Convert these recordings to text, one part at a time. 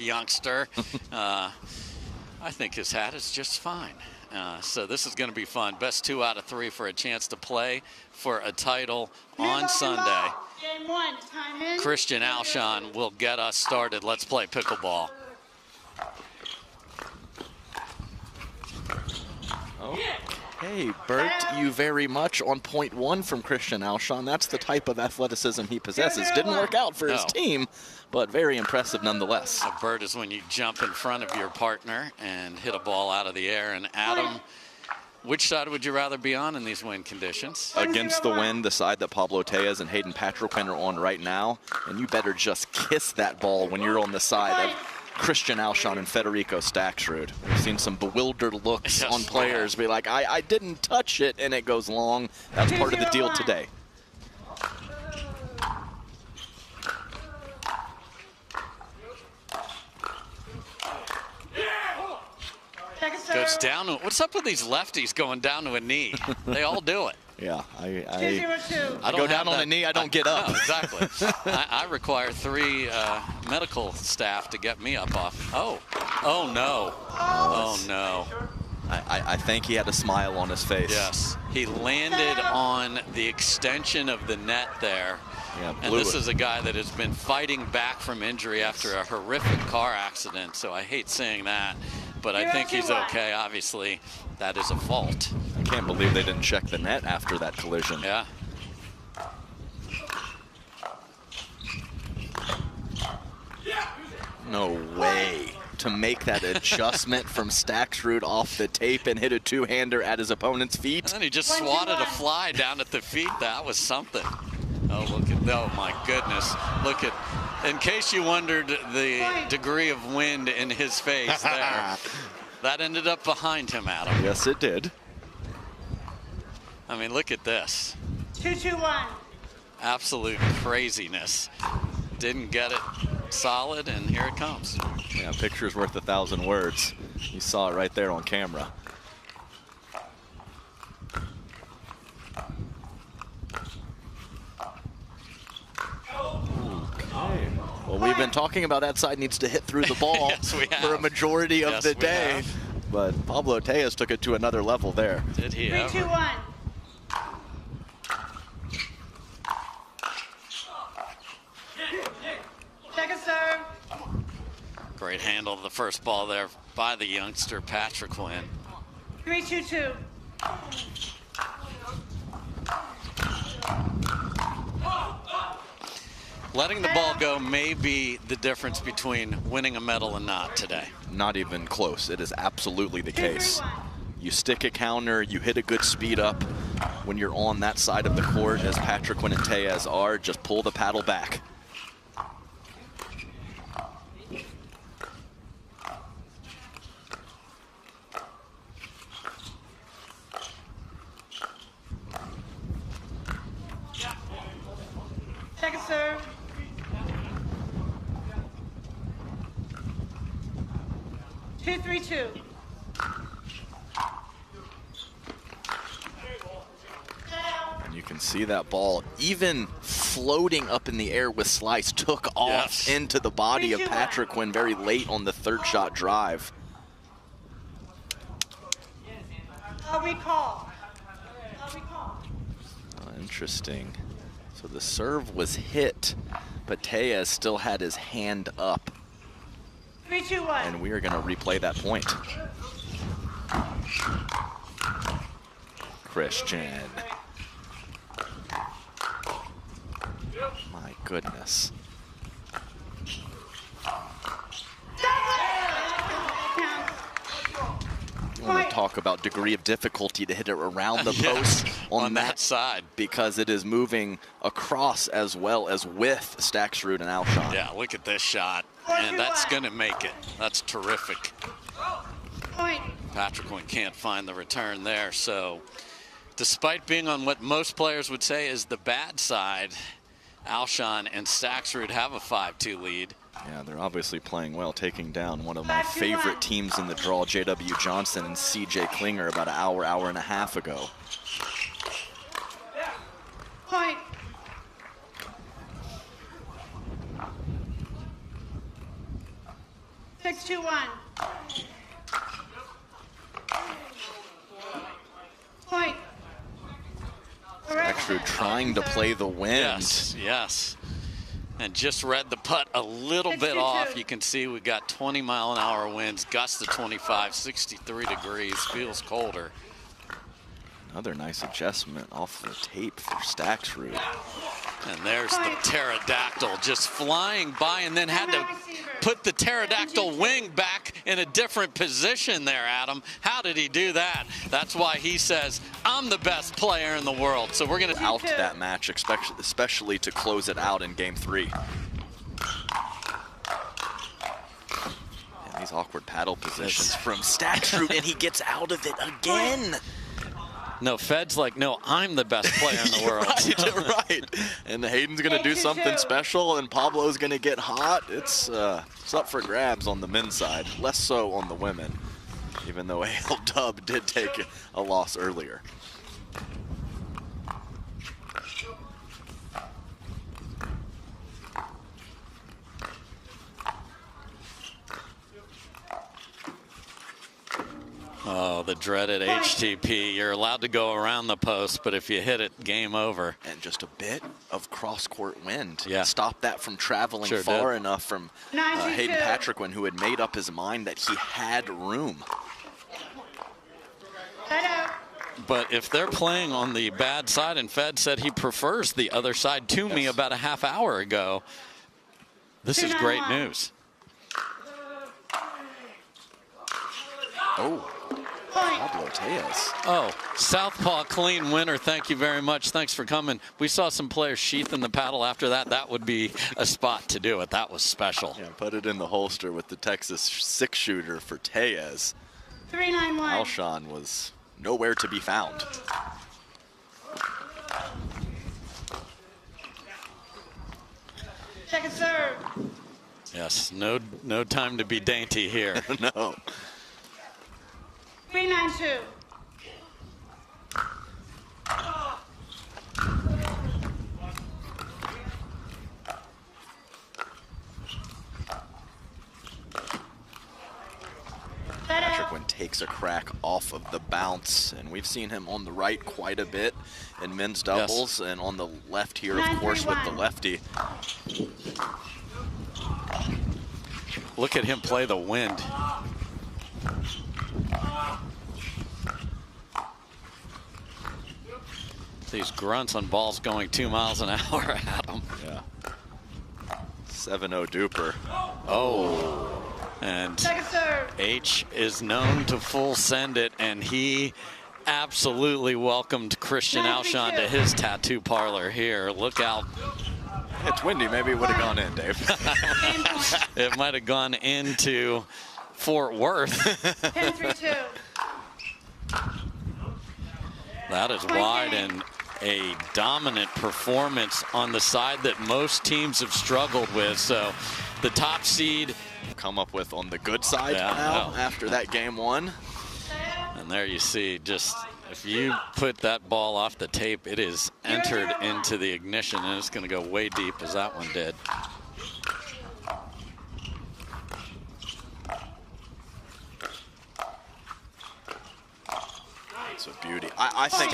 youngster. I think his hat is just fine. So this is going to be fun. Best 2 out of 3 for a chance to play for a title on Sunday. Game 1, time in. Christian Alshon will get us started. Let's play pickleball. Okay, Bert, you very much on point 1 from Christian Alshon. That's the type of athleticism he possesses. Didn't work out for his team, but very impressive nonetheless. A Bert is when you jump in front of your partner and hit a ball out of the air. And Adam, which side would you rather be on in these wind conditions? Against the wind, the side that Pablo Tellez and Hayden Patriquin are on right now. And you better just kiss that ball when you're on the side of Christian Alshon and Federico Staksrud. We've seen some bewildered looks on players be like, I didn't touch it, and it goes long. That's part of the deal today. Goes down. What's up with these lefties going down to a knee? They all do it. Yeah, I go down on a knee, I don't get up. No, exactly. I require 3 medical staff to get me up off. Oh no. Oh no. I think he had a smile on his face. Yes, he landed on the extension of the net there. Yeah, and this is a guy that has been fighting back from injury after a horrific car accident, so I hate saying that, but I think he's okay. Obviously, that is a fault. I can't believe they didn't check the net after that collision. Yeah. No way to make that adjustment from Staksrud off the tape and hit a 2-hander at his opponent's feet. And then he just swatted a fly down at the feet. That was something. Oh, look at, oh my goodness. Look at, in case you wondered the degree of wind in his face there. That ended up behind him, Adam. Yes, it did. I mean, look at this. 2-2-1. Absolute craziness. Didn't get it solid, and here it comes. Yeah, picture's worth 1,000 words. You saw it right there on camera. Okay. Well, we've been talking about that side needs to hit through the ball Yes, we have. for a majority of the day. But Pablo Tellez took it to another level there. Did he 3-2-1. Second serve. Great handle of the first ball there by the youngster, Patriquin. 3-2-2. Letting the ball go may be the difference between winning a medal and not today. Not even close. It is absolutely the case. You stick a counter, you hit a good speed up. When you're on that side of the court, as Patriquin and Tellez are, just pull the paddle back. Second serve. Two, 3-2. And you can see that ball, even floating up in the air with slice, took off into the body of Patriquin very late on the 3rd shot drive. I'll recall. Interesting. So the serve was hit, but Tellez still had his hand up. 3-2-1. And we are going to replay that point. Christian. My goodness. You want to talk about degree of difficulty to hit it around the post on that side, because it is moving across as well as with Staksrud and Alshon. Yeah, look at this shot. And that's going to make it. That's terrific. Patriquin can't find the return there. So despite being on what most players would say is the bad side, Alshon and Staksrud have a 5-2 lead. Yeah, they're obviously playing well, taking down one of my favorite teams in the draw, J.W. Johnson and C.J. Klinger, about an hour and a half ago. Point. 6-2-1. Point. Staksrud trying to play the wind. Yes, yes. And just read the putt a little bit off. You can see we got 20-mile-an-hour winds, gusts of 25, 63 degrees, feels colder. Another nice adjustment off the tape for Staksrud. And there's the pterodactyl just flying by, and then had to put the pterodactyl wing back in a different position there, Adam. How did he do that? That's why he says, I'm the best player in the world. So we're going to out that match, especially to close it out in game 3. And these awkward paddle positions from Staksrud, and he gets out of it again. No, Fed's like, no, I'm the best player in the world. Right. And Hayden's going to do something special, and Pablo's going to get hot. It's up for grabs on the men's side, less so on the women, even though Hale Dub did take a loss earlier. Oh, the dreaded HTP. You're allowed to go around the post, but if you hit it, game over. And just a bit of cross-court wind. Yeah. Stop that from traveling far enough from Hayden Patriquin, who had made up his mind that he had room. But if they're playing on the bad side, and Fed said he prefers the other side to me about a half hour ago, this is great news. Oh. Pablo Tellez. Oh, southpaw clean winner. Thank you very much. Thanks for coming. We saw some players sheathing the paddle after that. That would be a spot to do it. That was special. Yeah, put it in the holster with the Texas 6-shooter for Tellez. 3-9-1. Alshon was nowhere to be found. Second serve. Yes, no time to be dainty here. No. 3-9-2. Patriquin takes a crack off of the bounce, and we've seen him on the right quite a bit in men's doubles, and on the left here, of course, with the lefty. Look at him play the wind. These grunts on balls going 2 miles an hour at them. Yeah. 7-0 duper. Oh. And H is known to full send it, and he absolutely welcomed Christian Alshon to his tattoo parlor here. Look out. It's windy. Maybe it would have gone in, Dave. It might have gone into Fort Worth. 10-3-2. That is wide, and a dominant performance on the side that most teams have struggled with. So the top seed come up with on the good side now after that game 1. And there you see, just if you put that ball off the tape, it is entered into the ignition, and it's going to go way deep as that one did. It's a beauty. I think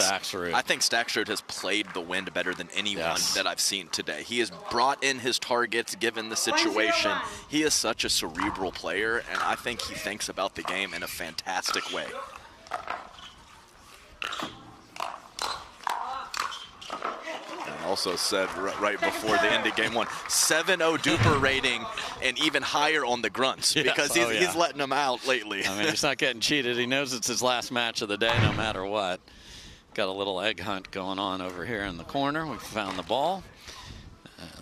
Staksrud has played the wind better than anyone that I've seen today. He has brought in his targets given the situation. He is such a cerebral player, and I think he thinks about the game in a fantastic way. And also said right before the end of game 1, 7-0 duper rating, and even higher on the grunts, because he's letting them out lately. I mean, he's not getting cheated. He knows it's his last match of the day no matter what. Got a little egg hunt going on over here in the corner. We found the ball.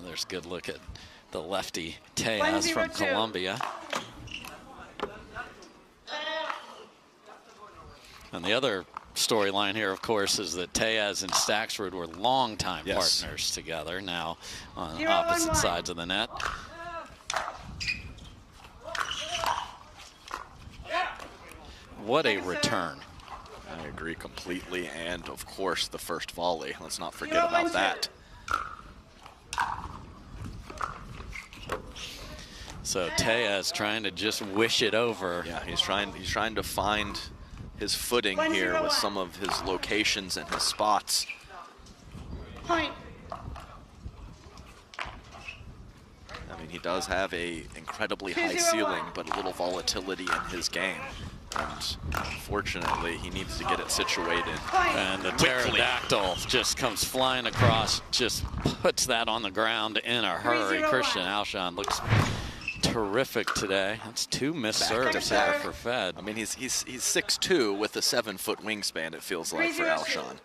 There's a good look at the lefty Tellez from Colombia. And the other storyline here, of course, is that Tellez and Staksrud were longtime partners together, now on opposite sides of the net. What a return. I agree completely, and of course the first volley. Let's not forget about that. So Tellez trying to just wish it over. Yeah, he's trying to find his footing here with some of his locations and his spots. Point. I mean, he does have a incredibly high ceiling, but a little volatility in his game. And unfortunately, he needs to get it situated. And the pterodactyl just comes flying across, just puts that on the ground in a hurry. Christian Alshon looks terrific today. That's 2 missed serves there for Fed. I mean, he's 6'2" with a 7-foot wingspan, it feels like, for Alshon.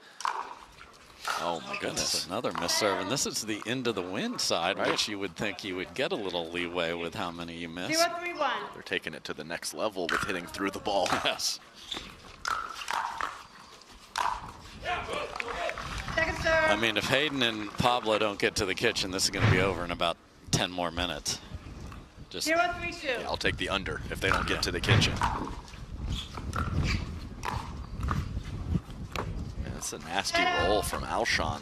Oh my goodness. Another missed serve, and this is the end of the wind side, which you would think you would get a little leeway with how many you miss. 0-3-1. They're taking it to the next level with hitting through the ball. Yes. Second serve. I mean, if Hayden and Pablo don't get to the kitchen, this is going to be over in about 10 more minutes. Just 0-3-2. Yeah, I'll take the under if they don't get to the kitchen. That's a nasty roll from Alshon.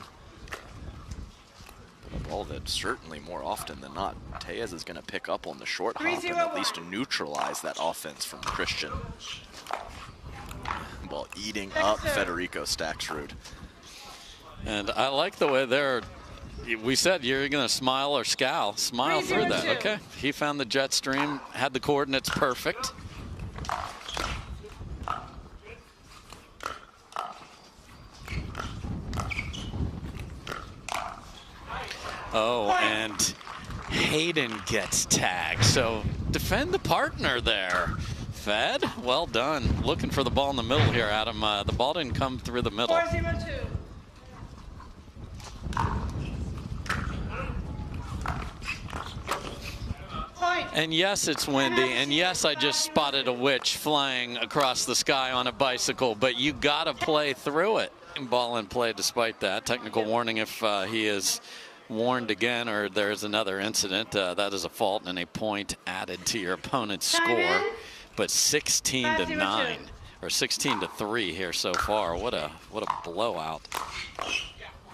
But a ball that certainly more often than not, Tellez is going to pick up on the short hop and at least neutralize that offense from Christian. Ball eating up Federico Staksrud. And I like the way they're, we said you're going to smile or scowl. Smile through that. Okay. He found the jet stream, had the coordinates perfect. Oh, and Hayden gets tagged. So defend the partner there. Fed, well done. Looking for the ball in the middle here, Adam. The ball didn't come through the middle. 4-0-2. Point. And yes, it's windy, and yes, I just spotted a witch flying across the sky on a bicycle, but you gotta play through it. Ball in play despite that. Technical warning if he is warned again or there's another incident. That is a fault and a point added to your opponent's score. But 16-9 or 16-3 here so far. What a blowout.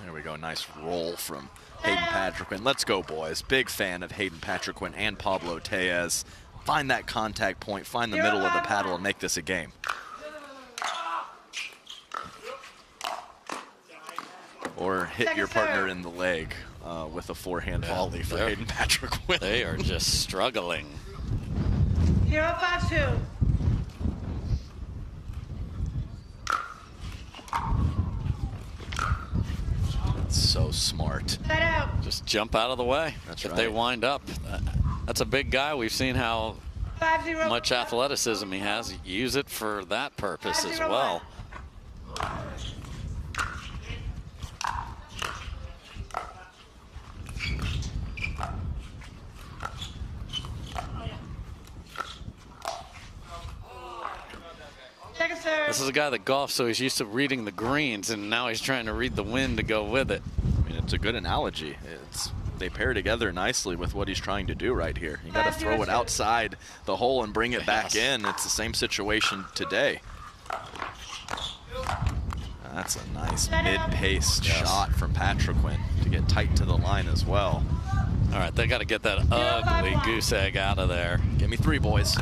There we go. Nice roll from Hayden Patriquin. Let's go, boys. Big fan of Hayden Patriquin and Pablo Tellez. Find that contact point, find the middle of the paddle, and make this a game. Or hit your partner in the leg with a forehand volley for Hayden Patriquin. They are just struggling. 0-5-2. So smart. Side out. Just jump out of the way. That's if right. they wind up. That's a big guy. We've seen how 5-0. much athleticism he has. Use it for that purpose as well. Second serve. This is a guy that golfs, so he's used to reading the greens, and now he's trying to read the wind to go with it. I mean, it's a good analogy. They pair together nicely with what he's trying to do right here. You got to throw it outside the hole and bring it back in. It's the same situation today. That's a nice mid-pace shot from Patriquin to get tight to the line as well. All right, they got to get that ugly goose egg out of there. Give me 3, boys.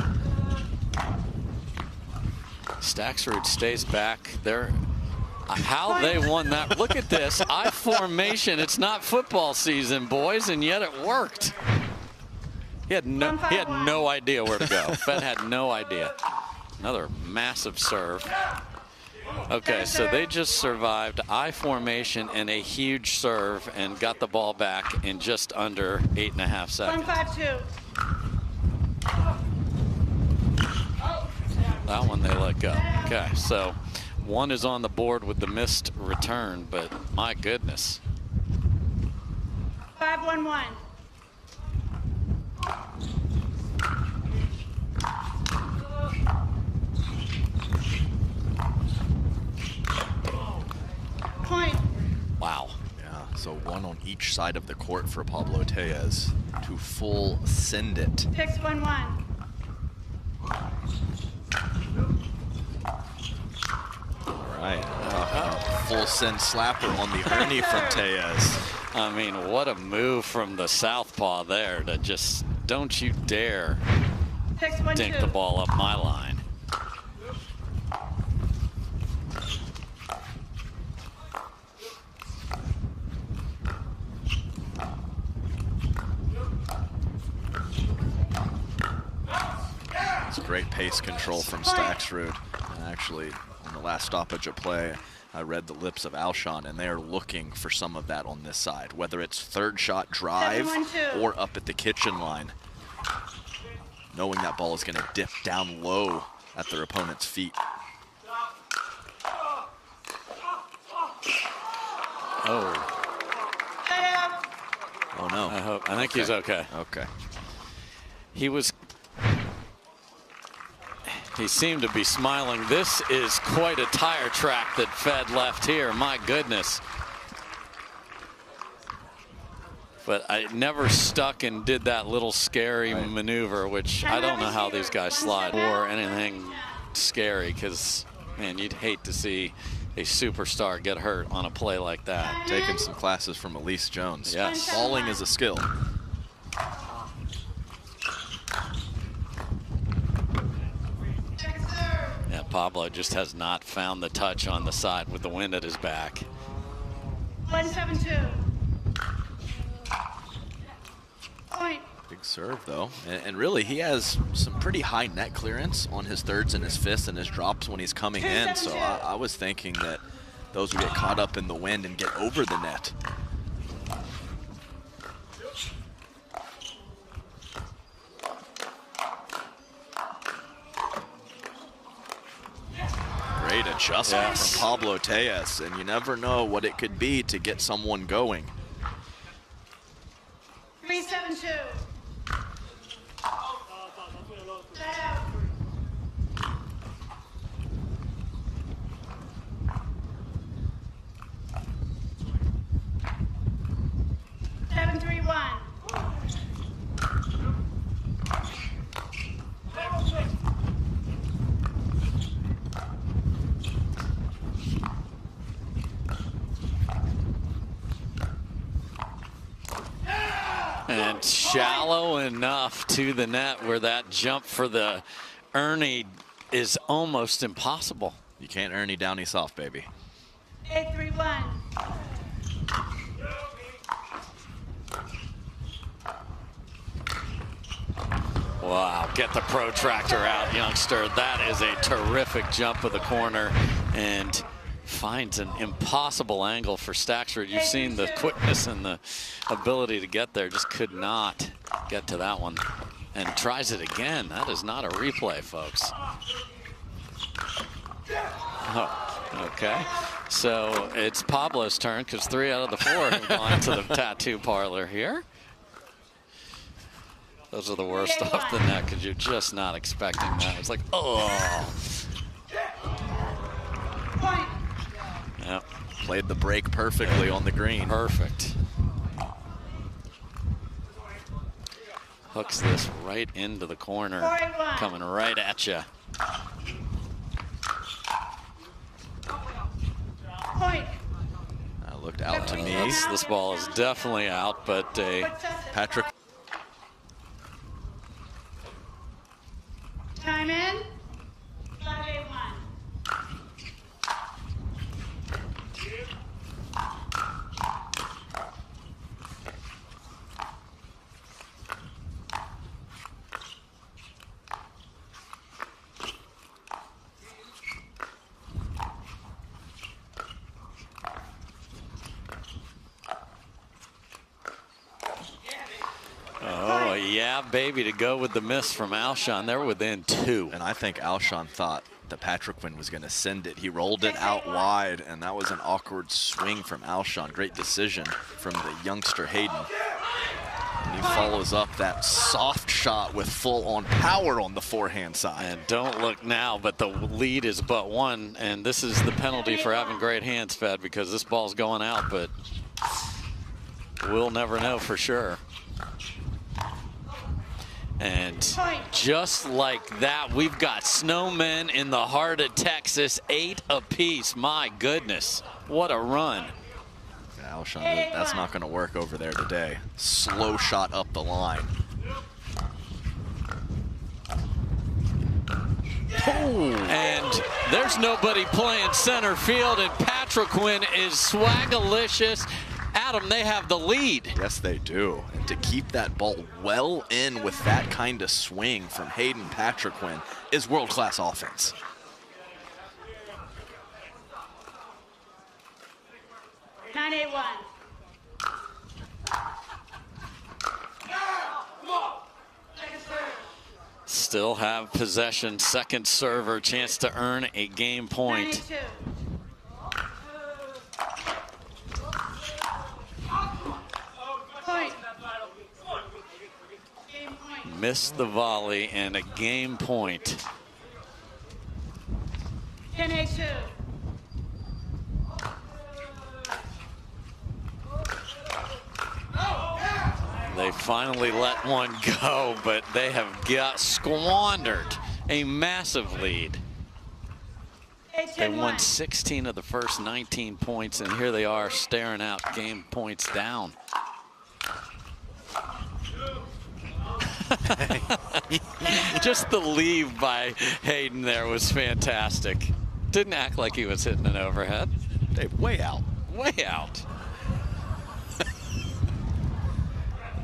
Staksrud stays back there. How they won that. Look at this. I formation. It's not football season, boys, and yet it worked. He had no idea where to go. Fed had no idea. Another massive serve. Okay, so they just survived I formation and a huge serve and got the ball back in just under 8.5 seconds. 1-5-2. That one they let go. Okay, so one is on the board with the missed return, but my goodness. 5-1-1. Point. Wow. Yeah, so one on each side of the court for Pablo Tellez to full send it. 6-1-1. Right. Full send slapper on the Ernie from Tellez. I mean, what a move from the southpaw there to just don't you dare 6-1-2. dink the ball up my line. It's great pace control from Staksrud. And actually, on the last stoppage of play, I read the lips of Alshon, and they are looking for some of that on this side, whether it's third shot drive 7-1-2. or up at the kitchen line. Knowing that ball is going to dip down low at their opponent's feet. Oh, Oh no. I think he's okay. Okay. He seemed to be smiling. This is quite a tire track that Fed left here. My goodness. But I never stuck and did that little scary maneuver, which I don't know how these guys slide or anything scary, because, man, you'd hate to see a superstar get hurt on a play like that. Taking some classes from Elise Jones. Yes. Falling is a skill. Yeah, Pablo just has not found the touch on the side with the wind at his back. 1-7-2. Point. Big serve, though. And really, he has some pretty high net clearance on his thirds and his fifths and his drops when he's coming in. So I was thinking that those would get caught up in the wind and get over the net. Great adjustment from Pablo Tellez, and you never know what it could be to get someone going. 3-7-2. 7-3-1. And shallow enough to the net where that jump for the Ernie is almost impossible. You can't Ernie Downey soft, baby. 8-3-1. Wow, get the protractor out, youngster. That is a terrific jump of the corner and finds an impossible angle for Staksrud. You've seen the quickness and the ability to get there. Just could not get to that one. And tries it again. That is not a replay, folks. Oh, okay. So it's Pablo's turn, because 3 out of the 4 have gone to the tattoo parlor here. Those are the worst off the net, because you're just not expecting that. It's like, oh. Point. Yep. Played the break perfectly on the green. Perfect. Hooks this right into the corner, 4-1. coming right at you. Point. Looked out to me. This ball is definitely out, but Patrick. Time in. 5-8-1. oh yeah, baby, to go with the miss from Alshon. They're within 2. And I think Alshon thought that Patriquin was going to send it. He rolled it out wide, and that was an awkward swing from Alshon. Great decision from the youngster Hayden. And he follows up that soft shot with full-on power on the forehand side. And don't look now, but the lead is but 1, and this is the penalty for having great hands, Fed, because this ball's going out, but we'll never know for sure. And just like that, we've got snowmen in the heart of Texas, 8 apiece. My goodness, what a run. Alshon, that's not going to work over there today. Slow shot up the line. There's nobody playing center field, and Patriquin is swagalicious. Adam, they have the lead. Yes, they do. And to keep that ball well in with that kind of swing from Hayden Patriquin is world-class offense. Nine, 8-1. Still have possession, second server, chance to earn a game point. 92. Point. Game point. Missed the volley and a game point. 10-8-2. They finally let one go, but they have got squandered a massive lead. They won 16 of the first 19 points, and here they are staring out game points down. Just the leave by Hayden there was fantastic. Didn't act like he was hitting an overhead. Dave, way out. Way out.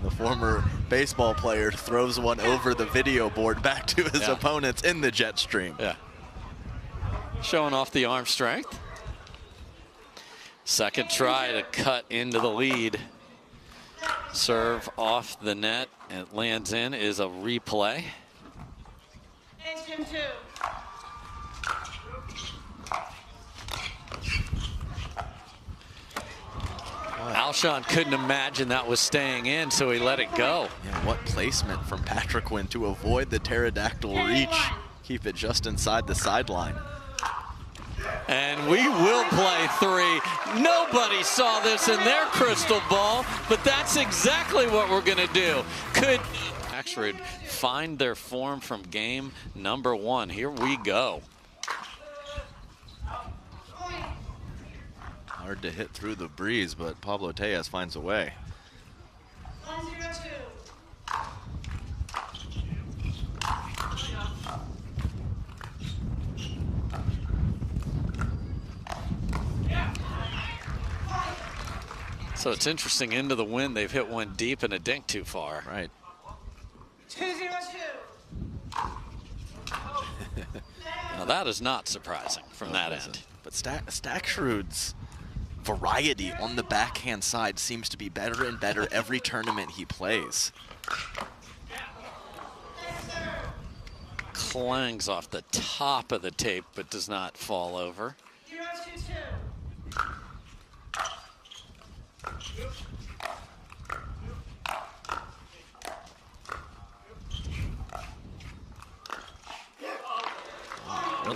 The former baseball player throws one over the video board back to his opponents in the jet stream. Yeah. Showing off the arm strength. Second try to cut into the lead. Serve off the net. It lands in, is a replay. 8-2. Alshon couldn't imagine that was staying in, so he let it go. Yeah, what placement from Patriquin to avoid the pterodactyl reach. Keep it just inside the sideline. And we will play three. Nobody saw this in their crystal ball, but that's exactly what we're going to do. Could Staksrud find their form from game number one? Here we go. Hard to hit through the breeze, but Pablo Tellez finds a way. 1-0-2. So it's interesting, into the wind, they've hit one deep and a dink too far. Right. 2-0-2. Now that is not surprising from that end. But Staksrud's variety on the backhand side seems to be better and better every tournament he plays. Clangs off the top of the tape, but does not fall over. 0-2-2.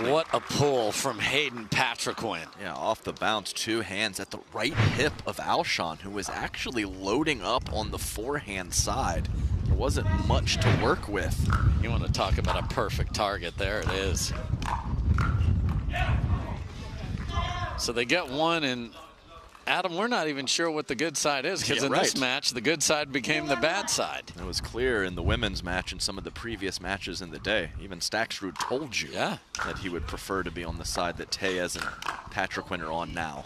What a pull from Hayden Patriquin. Yeah, off the bounce, two hands at the right hip of Alshon, who was actually loading up on the forehand side. There wasn't much to work with. You want to talk about a perfect target, there it is. So they get one, and Adam, we're not even sure what the good side is, because in this match, the good side became the bad side. It was clear in the women's match and some of the previous matches in the day. Even Staksrud told you that he would prefer to be on the side that Tellez and Patriquin are on now.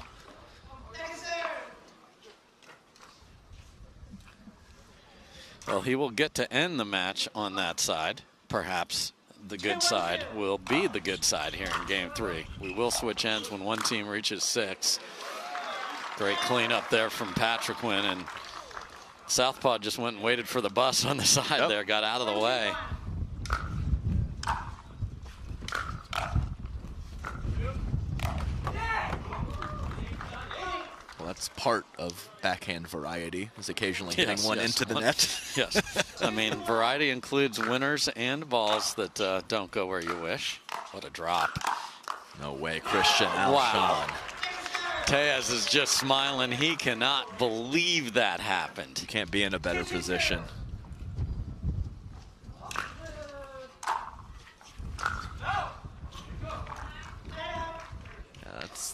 Well, he will get to end the match on that side. Perhaps the good side will be the good side here in game three. We will switch ends when one team reaches 6. Great cleanup there from Patriquin, and Southpaw just went and waited for the bus on the side there, got out of the way. Well, that's part of backhand variety, is occasionally hitting one into the net. Yes, I mean, variety includes winners and balls that don't go where you wish. What a drop. No way, Christian Alshon. Wow. Tellez is just smiling. He cannot believe that happened. You can't be in a better position.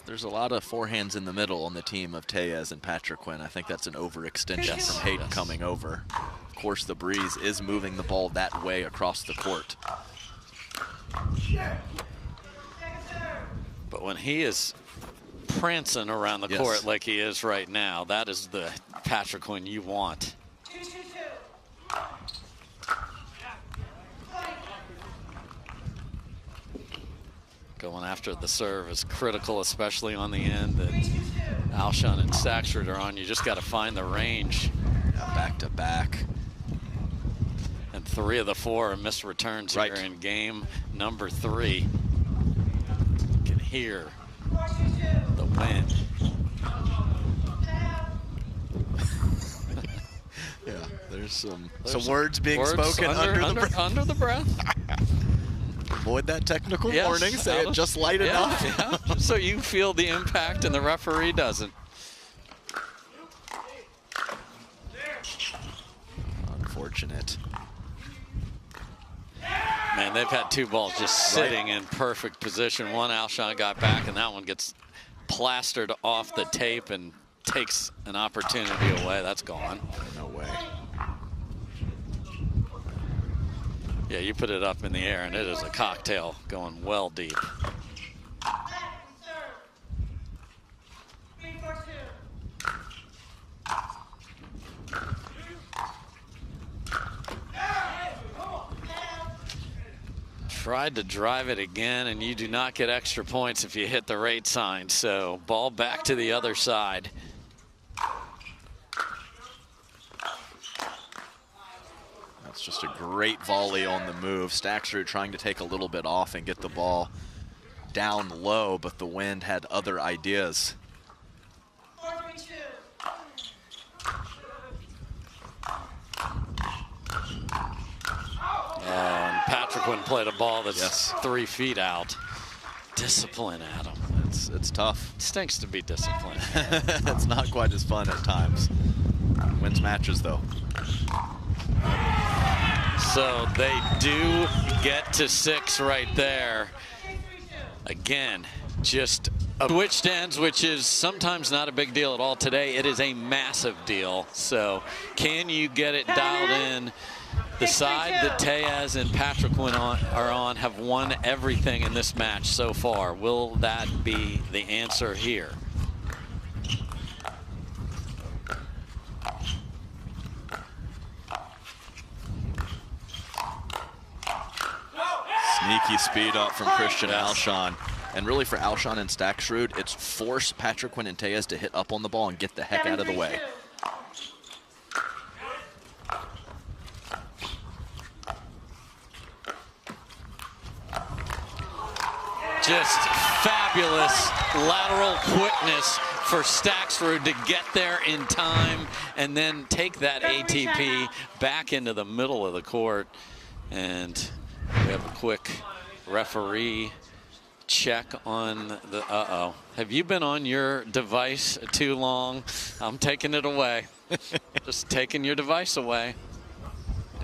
There's a lot of forehands in the middle on the team of Tellez and Patriquin. I think that's an overextension from Hayden coming over. Of course, the breeze is moving the ball that way across the court. But when he is prancing around the court like he is right now, that is the Patriquin you want. 2-2-2. Going after the serve is critical, especially on the end that Alshon and Staksrud are on. You just got to find the range. Back to back. And 3 of the 4 are missed returns here in game number 3. You can hear the wind. Yeah, there's some words being spoken under the breath. Avoid that technical warning. Say it just light enough. Yeah, so you feel the impact and the referee doesn't. Unfortunate. Man, they've had 2 balls just sitting in perfect position. One Alshon got back, and that one gets plastered off the tape and takes an opportunity away. That's gone. No way. Yeah, you put it up in the air, and it is a cocktail going well deep. Tried to drive it again, and you do not get extra points if you hit the rate sign. So ball back to the other side. That's just a great volley on the move. Staksrud trying to take a little bit off and get the ball down low, but the wind had other ideas. 4-3-2. And Patriquin played a ball that's 3 feet out. Discipline, Adam. It's tough. It stinks to be disciplined. It's not quite as fun at times. Wins matches, though. So they do get to 6 right there. Again, just switched ends, which is sometimes not a big deal at all. Today, it is a massive deal. So can you get it dialed in? The side that Tellez and Patriquin are on have won everything in this match so far. Will that be the answer here? Sneaky speed up from Christian Alshon. And really for Alshon and Staksrud, it's force Patriquin and Tellez to hit up on the ball and get the heck out of the way. Just fabulous lateral quickness for Staksrud to get there in time and then take that ATP back into the middle of the court. And we have a quick referee check on the, Have you been on your device too long? I'm taking it away. Just taking your device away.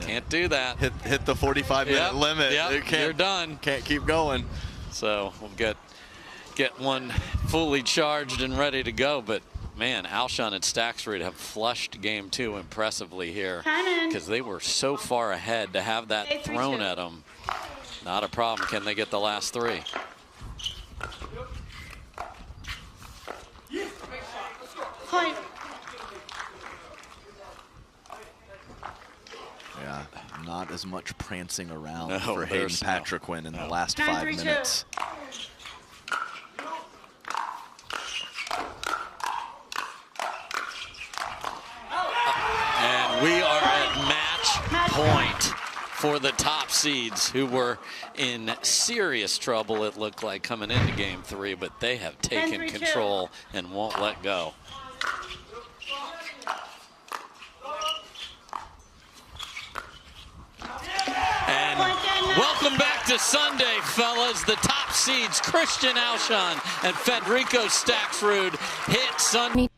Can't do that. Hit the 45-minute limit. Yep, you're done. Can't keep going. So we'll get one fully charged and ready to go. But man, Alshon and Staksrud have flushed game 2 impressively here because they were so far ahead. To have that thrown at them, not a problem. Can they get the last 3? Yeah, not as much prancing around for Hayden Patriquin in the last 5 minutes. And we are at match point for the top seeds, who were in serious trouble, it looked like, coming into game 3, but they have taken control and won't let go. And welcome back to Sunday, fellas. The top seeds, Christian Alshon and Federico Staksrud, hit Sunday.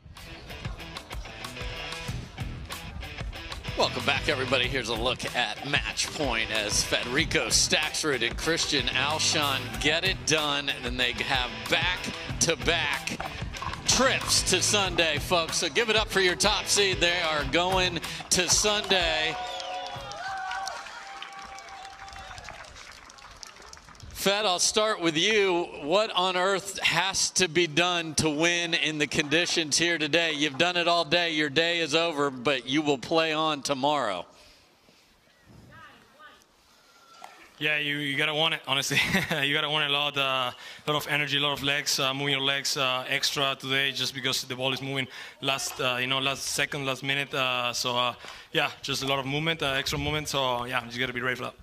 Welcome back, everybody. Here's a look at match point as Federico Staksrud and Christian Alshon get it done, and then they have back-to-back trips to Sunday, folks. So give it up for your top seed. They are going to Sunday. Fed, I'll start with you. What on earth has to be done to win in the conditions here today? You've done it all day. Your day is over, but you will play on tomorrow. Yeah, you gotta want it, honestly. You gotta want a lot of energy, a lot of legs, moving your legs extra today, just because the ball is moving last second, last minute. Yeah, just a lot of movement, extra movement. So yeah, you just gotta be ready for that.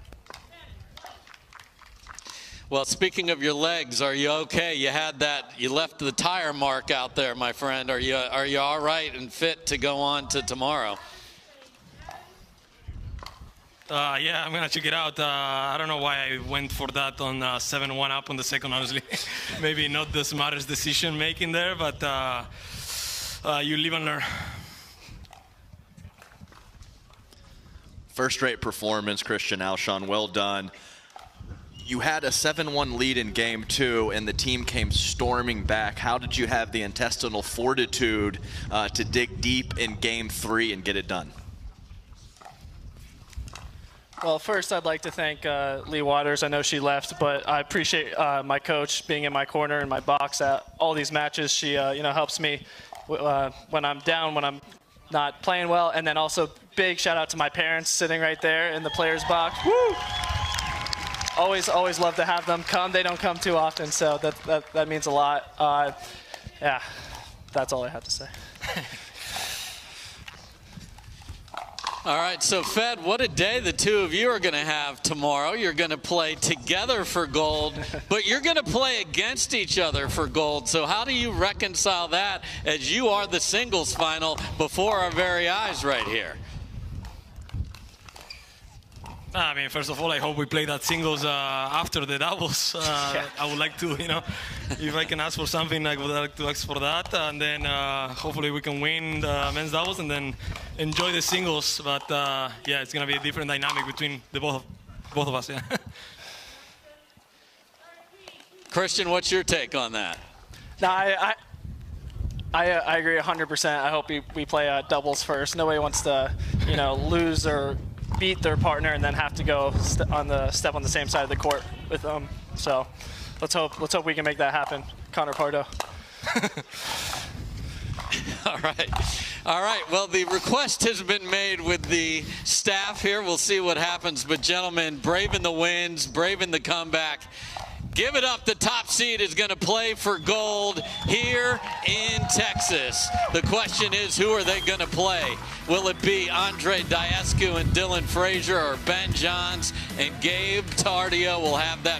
Well, speaking of your legs, are you okay? You had that. You left the tire mark out there, my friend. Are you all right and fit to go on to tomorrow? Yeah, I'm gonna check it out. I don't know why I went for that on 7-1 up on the second, honestly. Maybe not the smartest decision making there, but you live and learn. First-rate performance, Christian Alshon. Well done. You had a 7-1 lead in game 2, and the team came storming back. How did you have the intestinal fortitude to dig deep in game 3 and get it done? Well, first I'd like to thank Lee Waters. I know she left, but I appreciate my coach being in my corner in my box at all these matches. She helps me when I'm down, when I'm not playing well, and then also big shout out to my parents sitting right there in the players box. Woo! Always love to have them come. They don't come too often, so that means a lot. Yeah, that's all I have to say. All right, so Fed, what a day the two of you are going to have tomorrow. You're going to play together for gold, but you're going to play against each other for gold. So how do you reconcile that as you are the singles final before our very eyes right here? I mean, first of all, I hope we play that singles after the doubles. Yeah. I would like to, if I can ask for something, I would like to ask for that. And then hopefully we can win the men's doubles and then enjoy the singles. But yeah, it's going to be a different dynamic between the both of us. Yeah. Christian, what's your take on that? No, I agree 100%. I hope we play doubles first. Nobody wants to, lose or beat their partner and then have to go step on the same side of the court with them. So let's hope we can make that happen. Connor Pardo. All right. Well, the request has been made with the staff here. We'll see what happens. But gentlemen, braving the winds, braving the comeback. Give it up. The top seed is going to play for gold here in Texas. The question is, who are they going to play? Will it be Andre Diescu and Dylan Frazier, or Ben Johns and Gabe Tardio? We'll have that